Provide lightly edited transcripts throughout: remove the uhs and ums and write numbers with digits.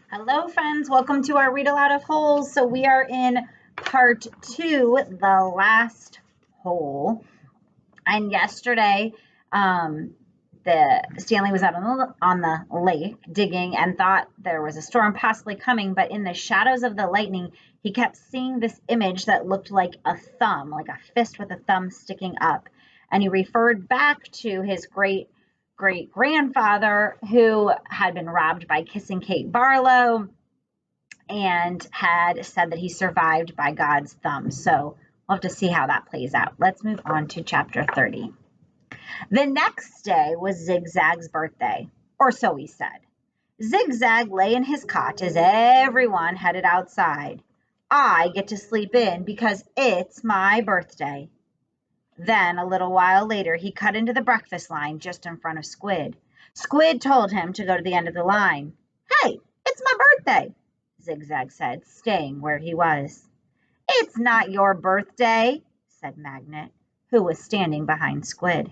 Hello, friends. Welcome to our Read Aloud of Holes. So we are in part 2, the last hole. And yesterday, the Stanley was out on the lake digging and thought there was a storm possibly coming. But in the shadows of the lightning, he kept seeing this image that looked like a thumb, like a fist with a thumb sticking up. And he referred back to his great grandfather who had been robbed by Kissing Kate Barlow and had said that he survived by God's thumb. So we'll have to see how that plays out. Let's move on to chapter 30. The next day was Zigzag's birthday, or so he said. Zigzag lay in his cot as everyone headed outside. I get to sleep in because it's my birthday. Then, a little while later, he cut into the breakfast line just in front of Squid. Squid told him to go to the end of the line. Hey, it's my birthday, Zigzag said, staying where he was. It's not your birthday, said Magnet, who was standing behind Squid.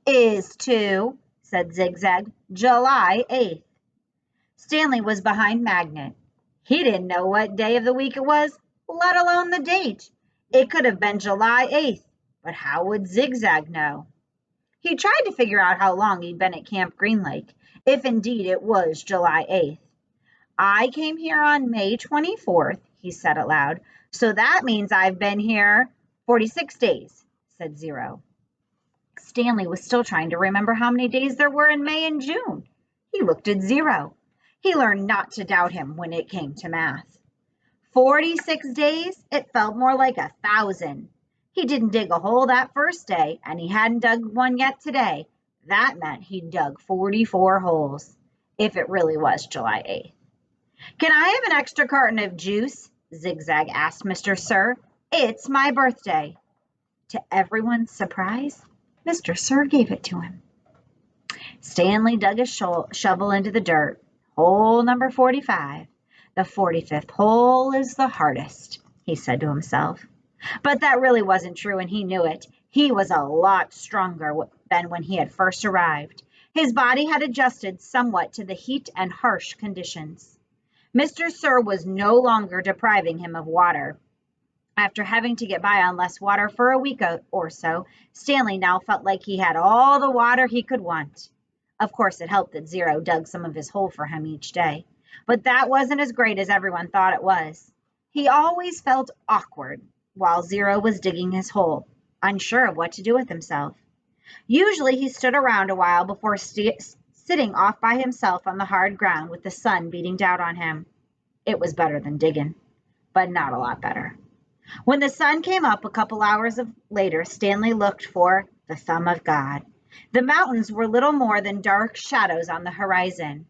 Is too, said Zigzag, July 8th. Stanley was behind Magnet. He didn't know what day of the week it was, let alone the date. It could have been July 8th. But how would Zigzag know? He tried to figure out how long he'd been at Camp Green Lake, if indeed it was July 8th. I came here on May 24th, he said aloud, so that means I've been here 46 days, said Zero. Stanley was still trying to remember how many days there were in May and June. He looked at Zero. He learned not to doubt him when it came to math. 46 days? It felt more like 1,000. He didn't dig a hole that first day, and he hadn't dug one yet today. That meant he'd dug 44 holes, if it really was July 8th. Can I have an extra carton of juice? Zigzag asked Mr. Sir. It's my birthday. To everyone's surprise, Mr. Sir gave it to him. Stanley dug his shovel into the dirt. Hole number 45. The 45th hole is the hardest, he said to himself. But that really wasn't true, and he knew it. He was a lot stronger than when he had first arrived. His body had adjusted somewhat to the heat and harsh conditions. Mr. Sir was no longer depriving him of water. After having to get by on less water for a week or so, Stanley now felt like he had all the water he could want. Of course, it helped that Zero dug some of his hole for him each day. But that wasn't as great as everyone thought it was. He always felt awkward while Zero was digging his hole, unsure of what to do with himself. Usually he stood around a while before sitting off by himself on the hard ground with the sun beating down on him. It was better than digging, but not a lot better. When the sun came up a couple hours later, Stanley looked for the thumb of God. The mountains were little more than dark shadows on the horizon.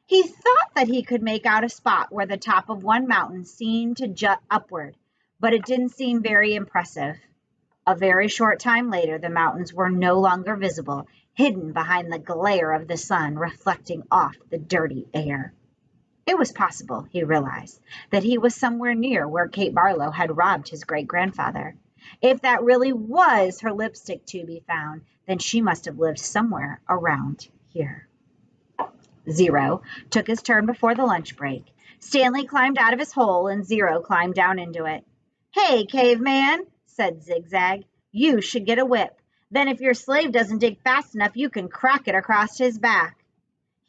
He thought that he could make out a spot where the top of one mountain seemed to jut upward, but it didn't seem very impressive. A very short time later, the mountains were no longer visible, hidden behind the glare of the sun reflecting off the dirty air. It was possible, he realized, that he was somewhere near where Kate Barlow had robbed his great-grandfather. If that really was her lipstick tube he found, then she must have lived somewhere around here. Zero took his turn before the lunch break. Stanley climbed out of his hole and Zero climbed down into it. Hey, caveman, said Zigzag, you should get a whip. Then if your slave doesn't dig fast enough, you can crack it across his back.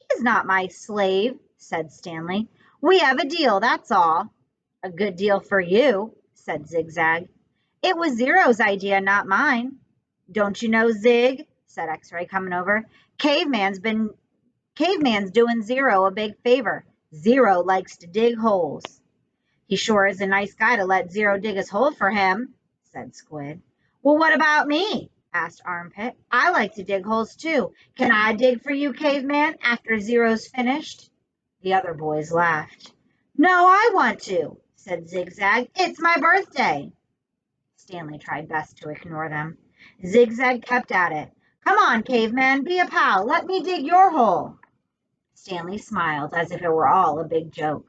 He's not my slave, said Stanley. We have a deal, that's all. A good deal for you, said Zigzag. It was Zero's idea, not mine. Don't you know, Zig, said X-Ray coming over. Caveman's doing Zero a big favor. Zero likes to dig holes. He sure is a nice guy to let Zero dig his hole for him, said Squid. Well, what about me? Asked Armpit. I like to dig holes too. Can I dig for you, caveman, after Zero's finished? The other boys laughed. No, I want to, said Zigzag. It's my birthday. Stanley tried best to ignore them. Zigzag kept at it. Come on, caveman, be a pal. Let me dig your hole. Stanley smiled as if it were all a big joke.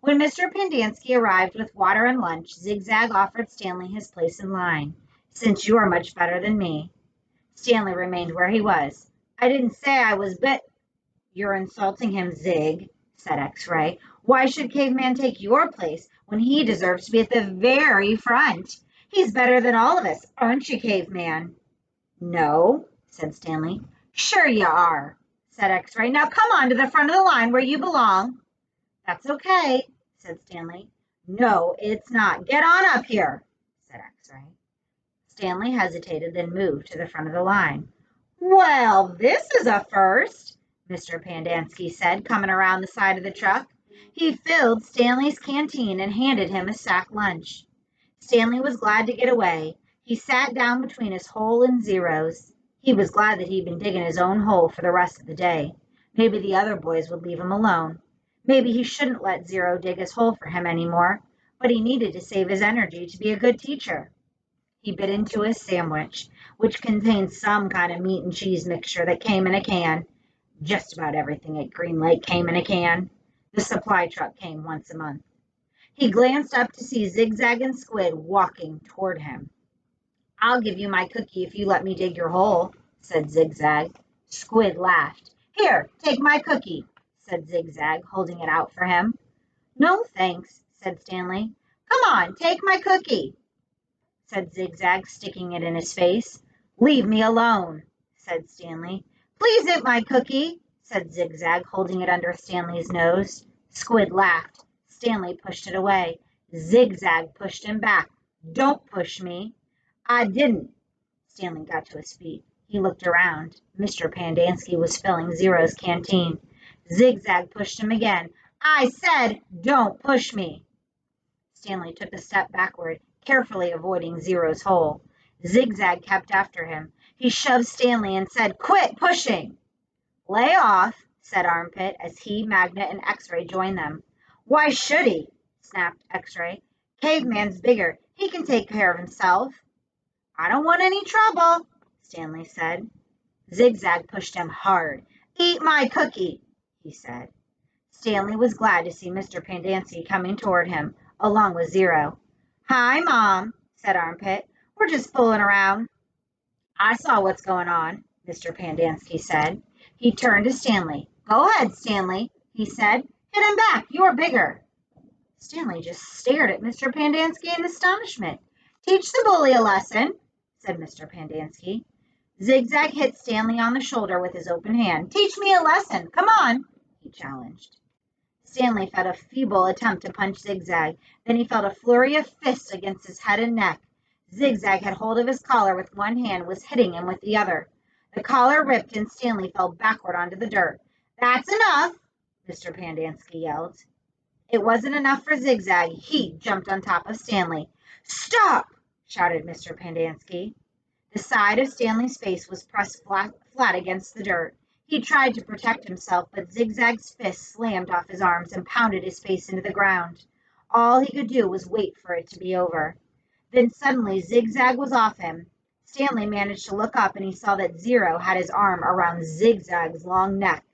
When Mr. Pendanski arrived with water and lunch, Zigzag offered Stanley his place in line. Since you are much better than me. Stanley remained where he was. I didn't say I was You're insulting him, Zig, said X-Ray. Why should Caveman take your place when he deserves to be at the very front? He's better than all of us, aren't you, Caveman? No, said Stanley. Sure you are, said X-Ray. Now come on to the front of the line where you belong. That's okay, said Stanley. No, it's not. Get on up here, said X-Ray. Stanley hesitated, then moved to the front of the line. Well, this is a first, Mr. Pandansky said, coming around the side of the truck. He filled Stanley's canteen and handed him a sack lunch. Stanley was glad to get away. He sat down between his hole and Zero's. He was glad that he'd been digging his own hole for the rest of the day. Maybe the other boys would leave him alone. Maybe he shouldn't let Zero dig his hole for him anymore, but he needed to save his energy to be a good teacher. He bit into his sandwich, which contained some kind of meat and cheese mixture that came in a can. Just about everything at Green Lake came in a can. The supply truck came once a month. He glanced up to see Zigzag and Squid walking toward him. I'll give you my cookie if you let me dig your hole, said Zigzag. Squid laughed. Here, take my cookie, said Zigzag, holding it out for him. No, thanks, said Stanley. Come on, take my cookie, said Zigzag, sticking it in his face. Leave me alone, said Stanley. Please eat my cookie, said Zigzag, holding it under Stanley's nose. Squid laughed. Stanley pushed it away. Zigzag pushed him back. Don't push me. I didn't. Stanley got to his feet. He looked around. Mr. Pandansky was filling Zero's canteen. Zigzag pushed him again. I said, don't push me. Stanley took a step backward, carefully avoiding Zero's hole. Zigzag kept after him. He shoved Stanley and said, quit pushing. Lay off, said Armpit as he, Magnet, and X-Ray joined them. Why should he? Snapped X-Ray. Caveman's bigger. He can take care of himself. I don't want any trouble, Stanley said. Zigzag pushed him hard. Eat my cookie, he said. Stanley was glad to see Mr. Pandansky coming toward him, along with Zero. Hi, Mom, said Armpit. We're just fooling around. I saw what's going on, Mr. Pandansky said. He turned to Stanley. Go ahead, Stanley, he said. Hit him back. You're bigger. Stanley just stared at Mr. Pandansky in astonishment. Teach the bully a lesson, said Mr. Pandansky. Zigzag hit Stanley on the shoulder with his open hand. Teach me a lesson. Come on, he challenged. Stanley felt a feeble attempt to punch Zigzag. Then he felt a flurry of fists against his head and neck. Zigzag had hold of his collar with one hand, was hitting him with the other. The collar ripped and Stanley fell backward onto the dirt. That's enough, Mr. Pandansky yelled. It wasn't enough for Zigzag. He jumped on top of Stanley. Stop, shouted Mr. Pandansky. The side of Stanley's face was pressed flat against the dirt. He tried to protect himself, but Zigzag's fist slammed off his arms and pounded his face into the ground. All he could do was wait for it to be over. Then suddenly Zigzag was off him. Stanley managed to look up and he saw that Zero had his arm around Zigzag's long neck.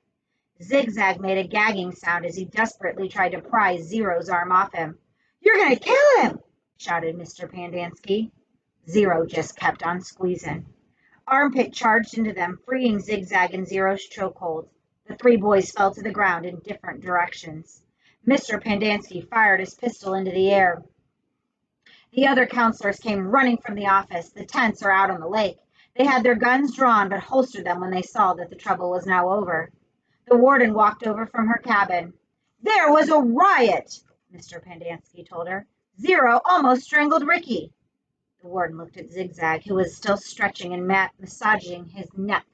Zigzag made a gagging sound as he desperately tried to pry Zero's arm off him. You're going to kill him, shouted Mr. Pandansky. Zero just kept on squeezing. Armpit charged into them, freeing Zigzag and Zero's chokehold. The three boys fell to the ground in different directions. Mr. Pandansky fired his pistol into the air. The other counselors came running from the office. The tents are out on the lake. They had their guns drawn, but holstered them when they saw that the trouble was now over. The warden walked over from her cabin. There was a riot, Mr. Pandansky told her. Zero almost strangled Ricky. The warden looked at Zigzag, who was still stretching and massaging his neck.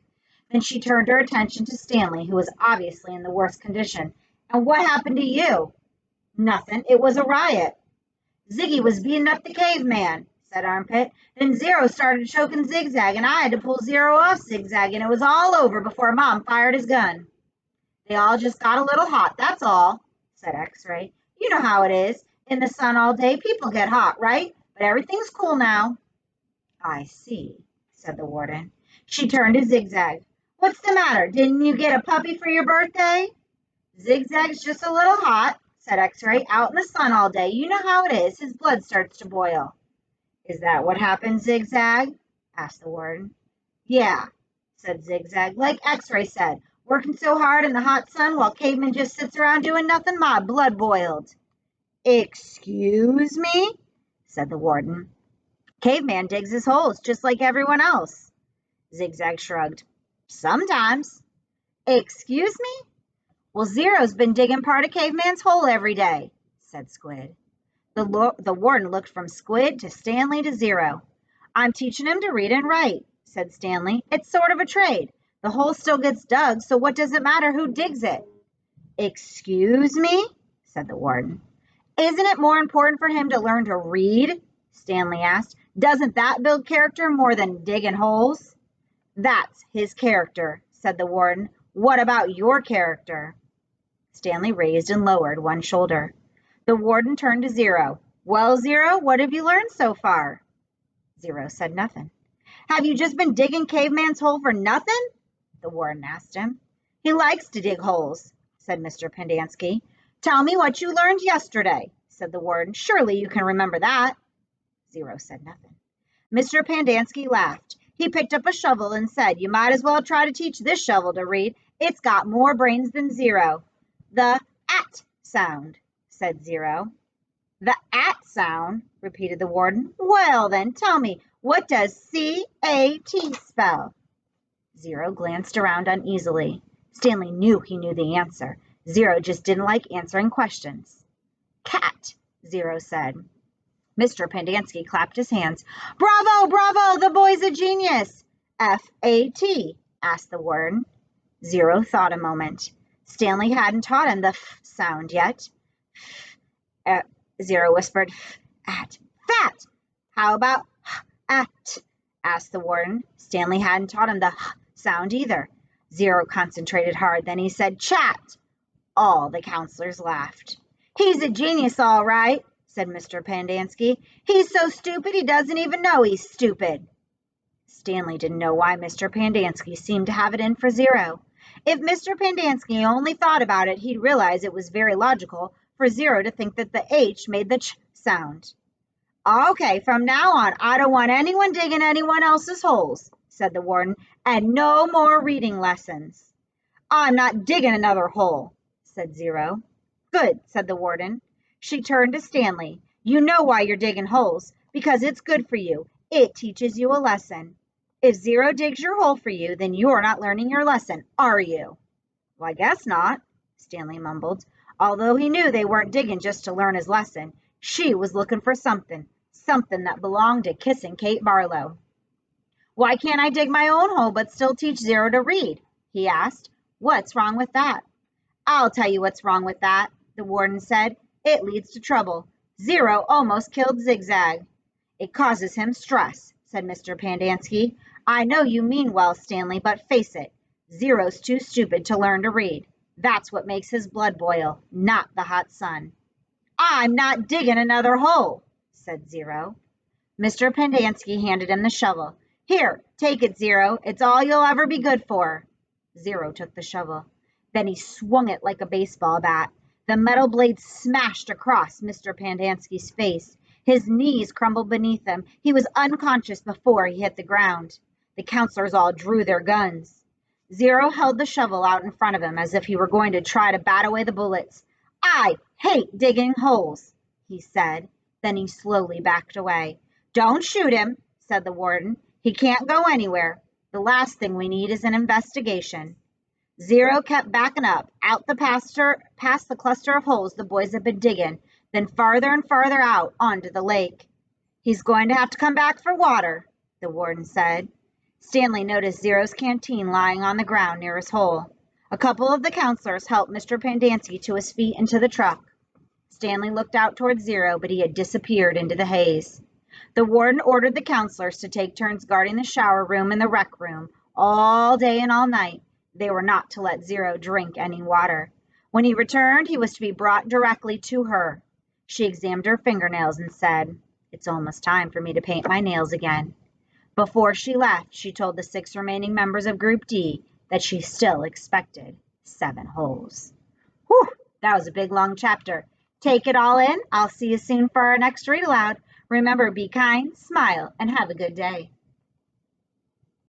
Then she turned her attention to Stanley, who was obviously in the worst condition. And what happened to you? Nothing. It was a riot. Ziggy was beating up the caveman, said Armpit. Then Zero started choking Zigzag, and I had to pull Zero off Zigzag, and it was all over before Mom fired his gun. They all just got a little hot, that's all, said X-Ray. You know how it is. In the sun all day, people get hot, right? But everything's cool now. I see, said the warden. She turned to Zigzag. What's the matter? Didn't you get a puppy for your birthday? Zigzag's just a little hot, said X-Ray. Out in the sun all day. You know how it is. His blood starts to boil. Is that what happened, Zigzag? Asked the warden. Yeah, said Zigzag. Like X-Ray said, Working so hard in the hot sun while caveman just sits around doing nothing, my blood boiled. Excuse me, said the warden. Caveman digs his holes just like everyone else. Zigzag shrugged. Sometimes. Excuse me? Well, Zero's been digging part of Caveman's hole every day, said Squid. The warden looked from Squid to Stanley to Zero. I'm teaching him to read and write, said Stanley. It's sort of a trade. The hole still gets dug, so what does it matter who digs it? Excuse me, said the warden. Isn't it more important for him to learn to read? Stanley asked. Doesn't that build character more than digging holes? That's his character, said the warden. What about your character? Stanley raised and lowered one shoulder. The warden turned to Zero. Well, Zero, what have you learned so far? Zero said nothing. Have you just been digging Caveman's hole for nothing? The warden asked him. He likes to dig holes, said Mr. Pendanski. Tell me what you learned yesterday, said the warden. Surely you can remember that. Zero said nothing. Mr. Pendanski laughed. He picked up a shovel and said, You might as well try to teach this shovel to read. It's got more brains than Zero. The at sound, said Zero. The at sound, repeated the warden. Well then, tell me, what does C-A-T spell? Zero glanced around uneasily. Stanley knew he knew the answer. Zero just didn't like answering questions. Cat, Zero said. Mr. Pendanski clapped his hands. Bravo, bravo, the boy's a genius. F-A-T, asked the warden. Zero thought a moment. Stanley hadn't taught him the f sound yet. Zero whispered, at. Fat. How about at? Asked the warden. Stanley hadn't taught him the h sound either. Zero concentrated hard. Then he said, chat. All the counselors laughed. He's a genius, all right, said Mr. Pendanski. He's so stupid he doesn't even know he's stupid. Stanley didn't know why Mr. Pendanski seemed to have it in for Zero. If Mr. Pendanski only thought about it, he'd realize it was very logical for Zero to think that the H made the ch sound. Okay, from now on, I don't want anyone digging anyone else's holes, said the warden, and no more reading lessons. I'm not digging another hole, said Zero. Good, said the warden. She turned to Stanley. You know why you're digging holes, because it's good for you. It teaches you a lesson. If Zero digs your hole for you, then you're not learning your lesson, are you? Well, I guess not, Stanley mumbled. Although he knew they weren't digging just to learn his lesson, she was looking for something that belonged to Kissing Kate Barlow. Why can't I dig my own hole but still teach Zero to read? He asked. What's wrong with that? I'll tell you what's wrong with that, the warden said. It leads to trouble. Zero almost killed Zigzag. It causes him stress, said Mr. Pendanski. I know you mean well, Stanley, but face it. Zero's too stupid to learn to read. That's what makes his blood boil, not the hot sun. I'm not digging another hole, said Zero. Mr. Pendanski handed him the shovel. Here, take it, Zero. It's all you'll ever be good for. Zero took the shovel. Then he swung it like a baseball bat. The metal blade smashed across Mr. Pendanski's face. His knees crumbled beneath him. He was unconscious before he hit the ground. The counselors all drew their guns. Zero held the shovel out in front of him as if he were going to try to bat away the bullets. I hate digging holes, he said. Then he slowly backed away. Don't shoot him, said the warden. He can't go anywhere. The last thing we need is an investigation. Zero kept backing up, out past the cluster of holes the boys had been digging, then farther and farther out onto the lake. He's going to have to come back for water, the warden said. Stanley noticed Zero's canteen lying on the ground near his hole. A couple of the counselors helped Mr. Pendanski to his feet into the truck. Stanley looked out towards Zero, but he had disappeared into the haze. The warden ordered the counselors to take turns guarding the shower room and the rec room all day and all night. They were not to let Zero drink any water. When he returned, he was to be brought directly to her. She examined her fingernails and said, It's almost time for me to paint my nails again. Before she left, she told the 6 remaining members of Group D that she still expected 7 holes. Whew, that was a big, long chapter. Take it all in. I'll see you soon for our next read aloud. Remember, be kind, smile, and have a good day.